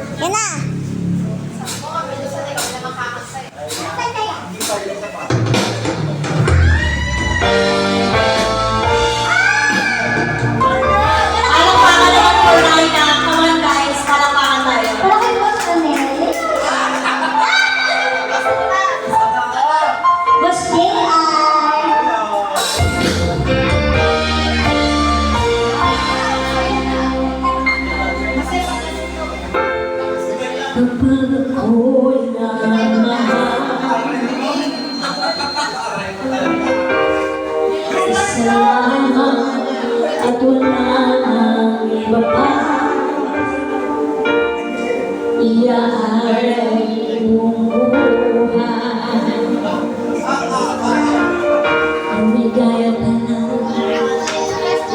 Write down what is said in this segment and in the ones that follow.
Yan na. Kapag ako'y namahal, isa lamang at wala nang iba pa, iaaray mong buhay. Umigaya ka na,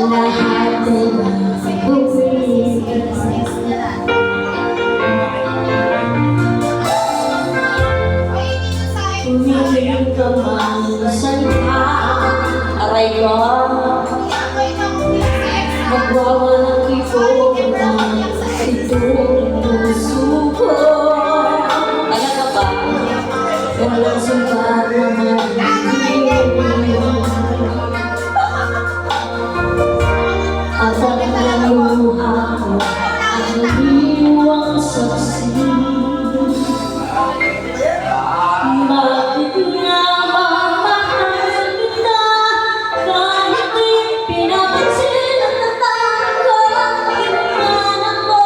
lahat ay mabuhay. Umiling ka man sa iba, aray ko, magwawalang ito na itong puso ko. Ano ka ba? Walang sumpa na mag-ibig, at ang naluha ko ang iniwang saksi. Bakit nga mamahal kita kahit di pinapansin ang tatang ko? Tingnan ako,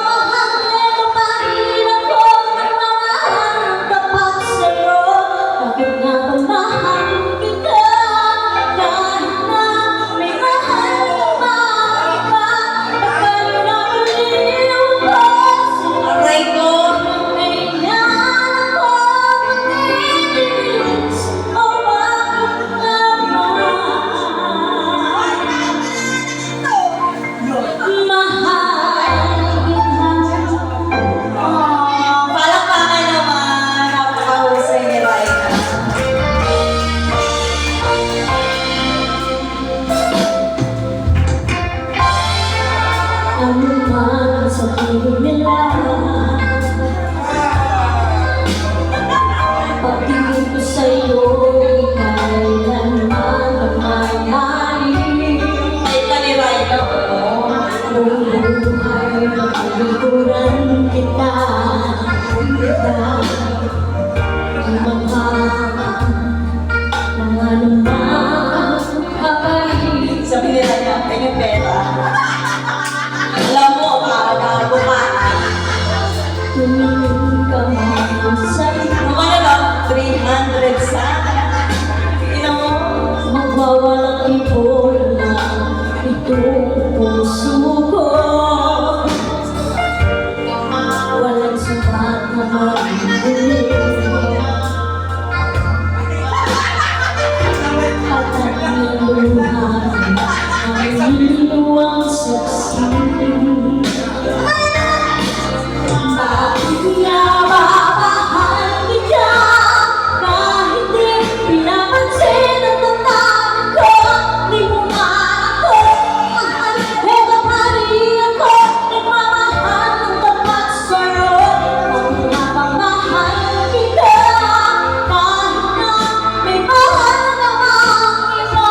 mahal mo pa rin ako, nagmamahal ng tapat sa'yo. Bakit nga mamahal kita kahit na may mahal ka pa iba? Napaliw ko sa aray ko. Ano man sabihin nila, pag-ibig ko sa'yo kailanman magmamahali. Ay, taliray ka ko. Buong buhay, likuran kita. Magmamahal ng anumang kapahit. Sabi nila niya, kanya pera. Alam mo, makakagago ka. Tumingin ka man sa iyo. Ano lang? 300 sa ina mo. Magwawalang ipon na itong puso ko. Walang sapat na mag-ibig, at ang naluha ang iniwang saksi. Bakit nga mamahal kita kahit di pinapansin ang tatang ko? Di mo nga ako mahal, eto pa rin ako, nagmamahal ng tapat sa'yo. Bakit nga mamahal kita kahit na may mahal namang iba?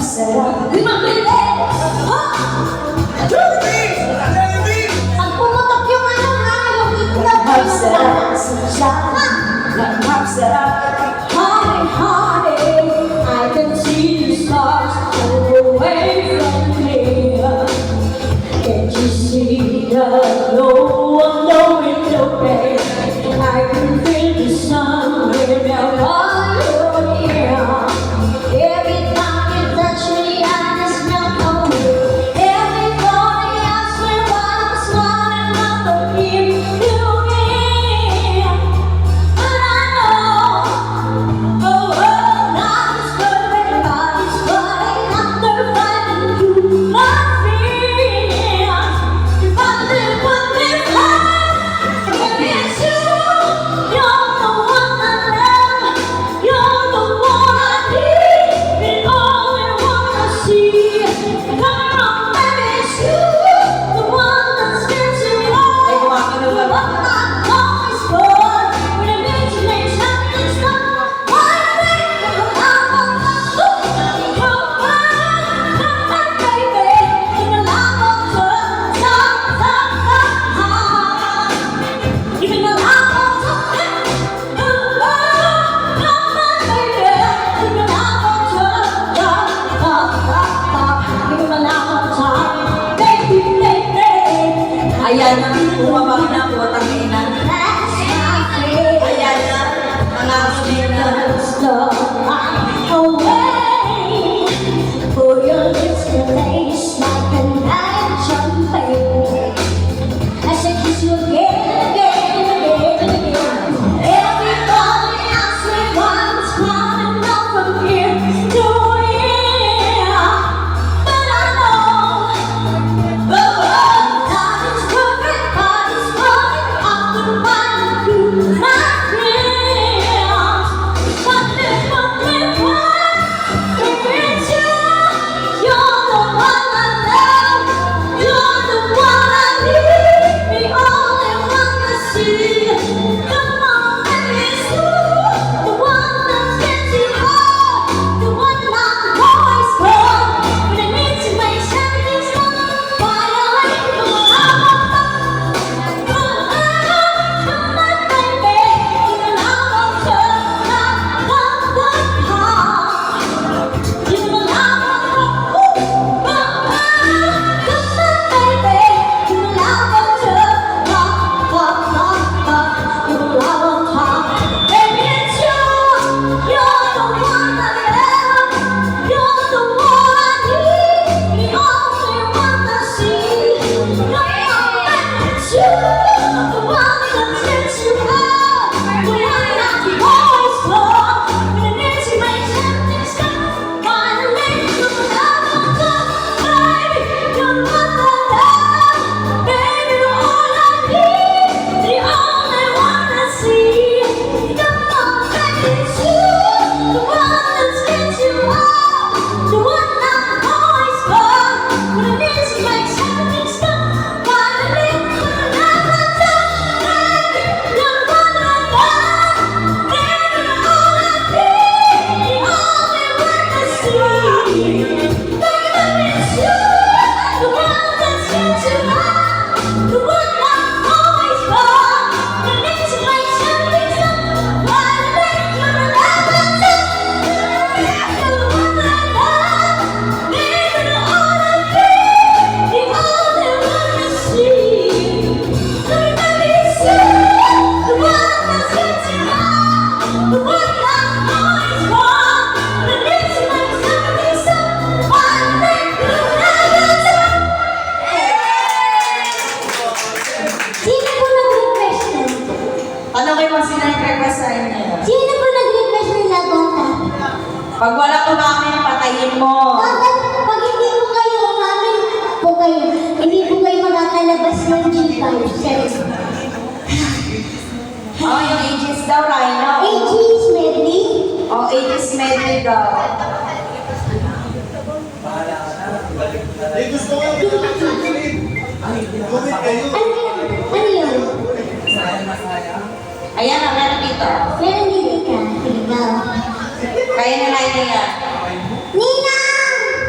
Napakasarap makinig. Pag pumutok yung ano ha, yung itlog. Napakasarap siya. Napakasarap. Honey, honey, I can see the stars all away from here. Can't you see the glow on the window pane? I can feel the sun whenever you're near. Every time you touch me, I just melt away. Everybody asks me why I'm smiling, not the fear you hear. But I know, oh, love is perfect, God is right after fighting through my fears. If I live with this life, maybe it's you. You're the one I love. You're the one I need. The only one I see. Come on, baby, it's you. The one that spins you right. The one I always want. When it makes you make something stop. Why make the love of my soul? Come on, baby. In the love of the even the love of the come on, baby. In the love of the even the love of the baby, baby. Ayan na, bumaba na po, tangina. That's my favorite. Ayan na, mga sinina. Away for your lips to taste like a night champagne. As I kiss you again, again, again, again. Everybody asks me why I'm smiling up from here to here. But I know, God is perfect, God is running after mine through my fears. But live, baby, it's you. You're the one I love. You're the one I need. The only one I see. Come on, baby, it's you. The one that gets you home. The one I'm always for. When it needs to make something stop. Finally, come on, baby. In the love of the give me love, baby. Give me love of the give me love of baby, it's you. You're the one I love. You're the one I need. The only one I see. Come on, baby, it's you. The one that sets you up. The one I always want. When it needs to make something stop. Finally, you're the love of the baby. You're the one I love. Baby, you're all I need. The only one I see. Come on, baby, it's you. The one that spins you up. The one I always want. When it needs to make something stop. Finally, you're the love of the baby. You're the one I love. Baby, you're all I need. The only one I see. Baby, it's you. The one that spins you up. The one I always want. When it needs to make something stop. Finally, you're the love of the you're the one I love. Baby, you're all I need. The only one I see. Baby, it's you. The one that spins you up. The one I always want. When it needs to make something stop. Finally, you're the love of the Sino po nag-request nun? Ano kayo mas sinag-request sa inyo? Sino po nag-request ng Lagota? Pag wala ko namin, patayin mo. Bakit pag hindi po kayo umamin po kayo, hindi po kayo makakalabas ng G5 set? Oh, yung ages daw, Rhino. AG's medley? Oh, ages medley daw. Gusto ko yung gumit kayo. Ano yun? Ano yun? Ayan na, meron dito. Meron din ka. Sige, go. Kaya na Rhino yan. Ninang!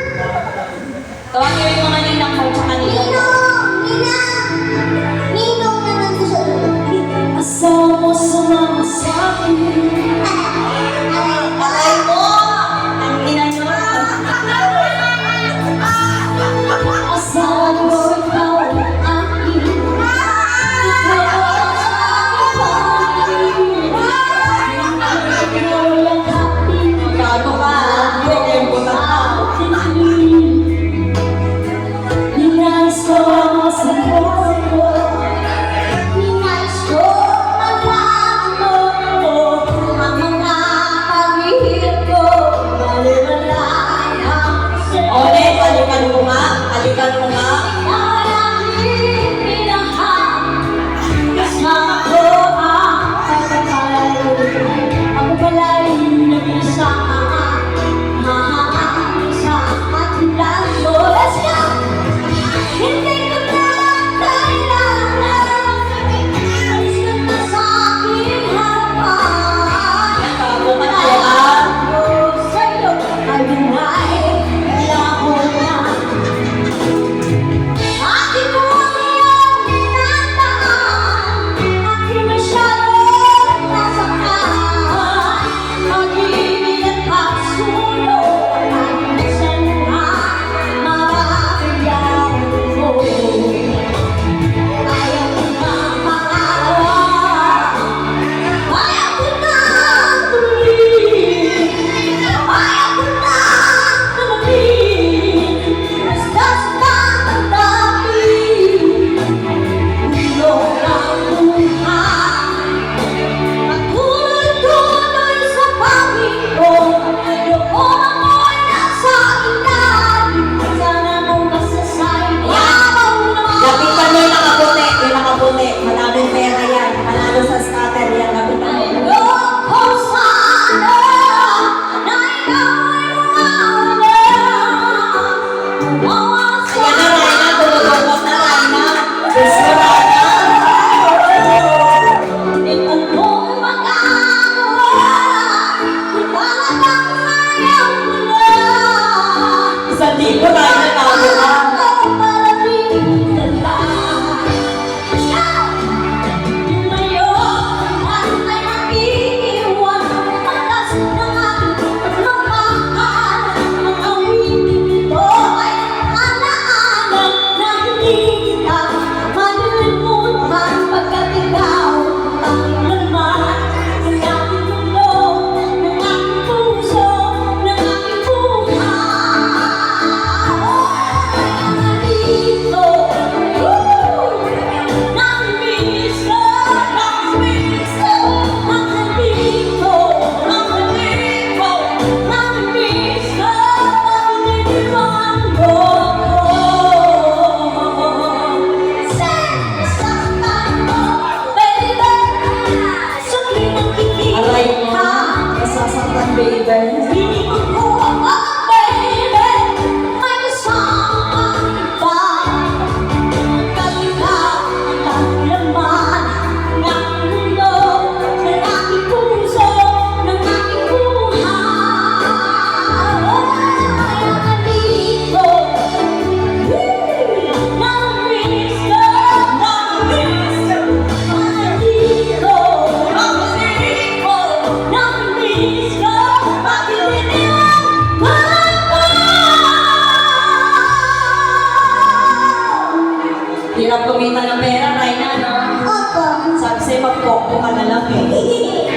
halikan mo nga. Halikan mo nga. Bago ka na yan. Lapitan mo yung nakaputi. Yung nakaputi. Maraming pera yan. Panalo sa scatter yan. Lapitan mo. Ayan na, Raina. Tumutungkot na, Raina. Gusto Raina. Isang libo, Raina. Tawag ka. Aray mo. Masasaktan, baby. Hirap kumita ng pera, Raina, no? Sabi sa'yo, magpokpo ka na lang eh.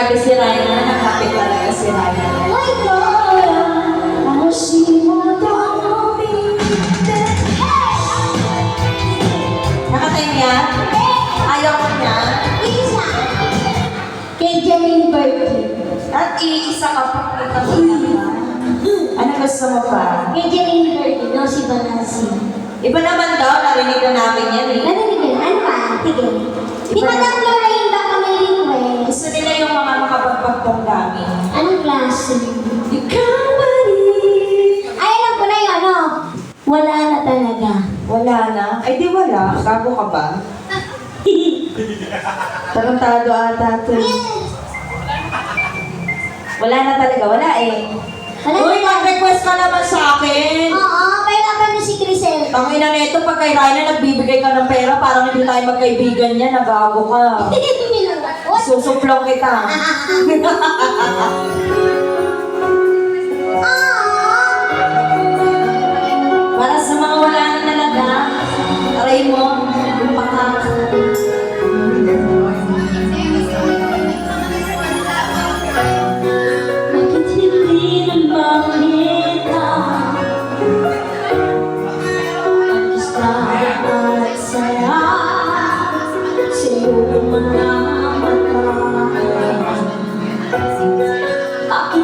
Grabe si Ryan, nakakapit talaga si Ryan. My God, I see what don't be. Nakatime yan? Ayaw ko niya? Isa. Kay Janine Bertie. At iisa ka pa kita mo naman. Ano gusto mo pa? Kay Janine Bertie, no, si Banasi. Iba naman daw, narinig na namin yan eh. Narinig yun? Ano ba? Sige. Di ba Madam Lorraine ba kami request? Gusto nila yung mga makapagpagpong dami. Anong klase? Ikaw ba Ay, alam ko na yun, ano? Wala na talaga. Wala na? Ay di wala, gago ka ba? Tarantado ata to. Wala na talaga, wala eh. Wala Uy, na. mag-request ka naman sa akin. Oo, pahirapan niyo si Crisel. Ang ina nito, pag kay Ryan nagbibigay ka ng pera, parang hindi tayo magkaibigan niya, nagago ka. What? Susuplong kita. Para sa mga wala na talaga, aray mo, yung pakak. Bakit hindi naman kita? Ang gusto at saya sa iyong mga mata. Bakit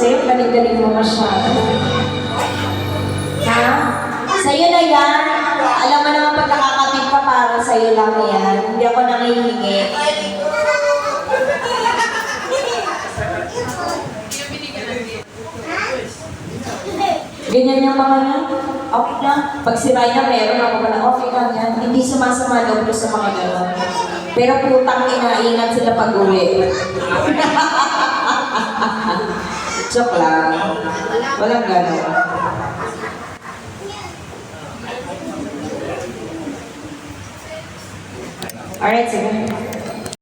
sa'yo, galing-galing mo masyado. Ha? Sa'yo na yan. Alam mo naman pag nakakatip ka, parang sa'yo lang yan. Hindi ako nangihingi. Ganyan yung mga yan. Okay na. Pag si Ryan meron ako pala, okay lang yan. Hindi sumasama loob ko sa mga gano'n. Pero putang inaingat sila pag-uwi. Joke lang. Walang gano'n. Alright, sige.